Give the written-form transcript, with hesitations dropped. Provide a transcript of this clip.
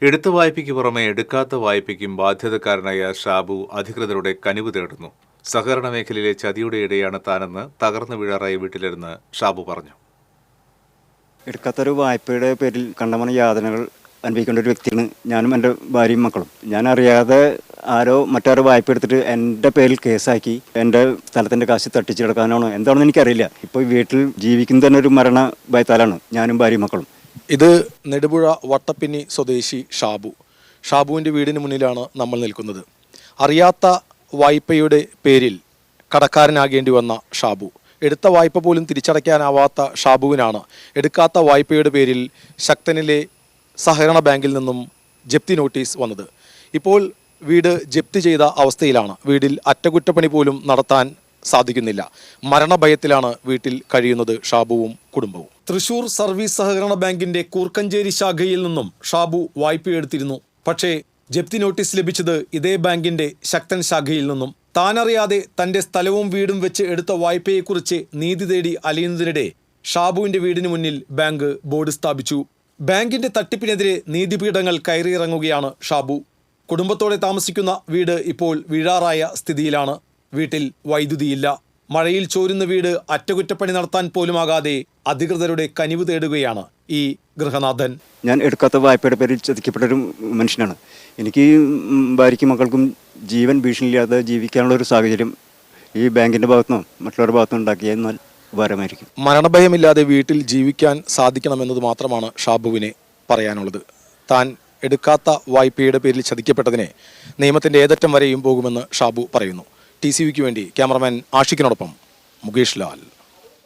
എടുത്ത വായ്പയ്ക്ക് പുറമെ എടുക്കാത്ത വായ്പയ്ക്കും ബാധ്യതക്കാരനായ ഷാബു അധികൃതരുടെ കനിവ് തേടുന്നു. സഹകരണ മേഖലയിലെ ചതിയുടെ ഇടയാണ് താനെന്ന് തകർന്നു വീഴാറായ വീട്ടിലിരുന്ന് ഷാബു പറഞ്ഞു. എടുക്കാത്തൊരു വായ്പയുടെ പേരിൽ കണ്ടമാന യാതനകൾ അനുഭവിക്കേണ്ട ഒരു വ്യക്തിയാണ് ഞാനും എൻ്റെ ഭാര്യയും മക്കളും. ഞാൻ അറിയാതെ മറ്റാരോ വായ്പ എടുത്തിട്ട് എൻ്റെ പേരിൽ കേസാക്കി എൻ്റെ സ്ഥലത്തിൻ്റെ കാശ് തട്ടിച്ച് കിടക്കാനാണോ എന്താണെന്ന് എനിക്കറിയില്ല. ഇപ്പോൾ വീട്ടിൽ ജീവിക്കുന്ന തന്നെ ഒരു മരണ ഭയത്താലാണ് ഞാനും ഭാര്യയും മക്കളും. ഇത് നെടുപുഴ വട്ടപ്പിന്നി സ്വദേശി ഷാബുവിൻ്റെ വീടിന് മുന്നിലാണ് നമ്മൾ നിൽക്കുന്നത്. അറിയാത്ത വായ്പയുടെ പേരിൽ കടക്കാരനാകേണ്ടി വന്ന ഷാബു, എടുത്ത വായ്പ പോലും തിരിച്ചടയ്ക്കാനാവാത്ത ഷാബുവിനാണ് എടുക്കാത്ത വായ്പയുടെ പേരിൽ ശക്തനിലെ സഹകരണ ബാങ്കിൽ നിന്നും ജപ്തി നോട്ടീസ് വന്നത്. ഇപ്പോൾ വീട് ജപ്തി ചെയ്ത അവസ്ഥയിലാണ്. വീടിൽ അറ്റകുറ്റപ്പണി പോലും നടത്താൻ സാധിക്കുന്നില്ല. മരണഭയത്തിലാണ് വീട്ടിൽ കഴിയുന്നത് ഷാബുവും കുടുംബവും. തൃശൂർ സർവീസ് സഹകരണ ബാങ്കിന്റെ കൂർക്കഞ്ചേരി ശാഖയിൽ നിന്നും ഷാബു വായ്പയെടുത്തിരുന്നു. പക്ഷേ ജപ്തി നോട്ടീസ് ലഭിച്ചത് ഇതേ ബാങ്കിന്റെ ശക്തൻ ശാഖയിൽ നിന്നും. താനറിയാതെ തന്റെ സ്ഥലവും വീടും വെച്ച് എടുത്ത വായ്പയെക്കുറിച്ച് നീതി തേടി അലയുന്നതിനിടെ ഷാബുവിന്റെ വീടിന് മുന്നിൽ ബാങ്ക് ബോർഡ് സ്ഥാപിച്ചു. ബാങ്കിന്റെ തട്ടിപ്പിനെതിരെ നീതിപീഠങ്ങൾ കയറിയിറങ്ങുകയാണ് ഷാബു. കുടുംബത്തോടെ താമസിക്കുന്ന വീട് ഇപ്പോൾ വീഴാറായ സ്ഥിതിയിലാണ്. വീട്ടിൽ വൈദ്യുതിയില്ല. മഴയിൽ ചോരുന്ന വീട് അറ്റകുറ്റപ്പണി നടത്താൻ പോലുമാകാതെ അധികൃതരുടെ കനിവ് തേടുകയാണ് ഈ ഗൃഹനാഥൻ. ഞാൻ എടുക്കാത്ത വായ്പയുടെ പേരിൽ ചതിക്കപ്പെട്ടൊരു മനുഷ്യനാണ്. എനിക്ക് ഭാര്യയ്ക്കും മക്കൾക്കും ജീവൻ ഭീഷണിയില്ലാതെ ജീവിക്കാനുള്ള ഒരു സാഹചര്യം ഈ ബാങ്കിൻ്റെ ഭാഗത്തുനിന്നോ മറ്റുള്ളവരുടെ ഭാഗത്തുനിന്നോ ഉണ്ടാക്കിയെന്നാൽ ഉപകാരമായിരിക്കും. മരണഭയമില്ലാതെ വീട്ടിൽ ജീവിക്കാൻ സാധിക്കണമെന്നത് മാത്രമാണ് ഷാബുവിനെ പറയാനുള്ളത്. താൻ എടുക്കാത്ത വായ്പയുടെ പേരിൽ ചതിക്കപ്പെട്ടതിനെ നിയമത്തിൻ്റെ ഏതറ്റം വരെയും പോകുമെന്ന് ഷാബു പറയുന്നു. TCVക്ക് വേണ്ടി ക്യാമറമാൻ ആഷിഖിനോടൊപ്പം മുകേഷ് ലാൽ.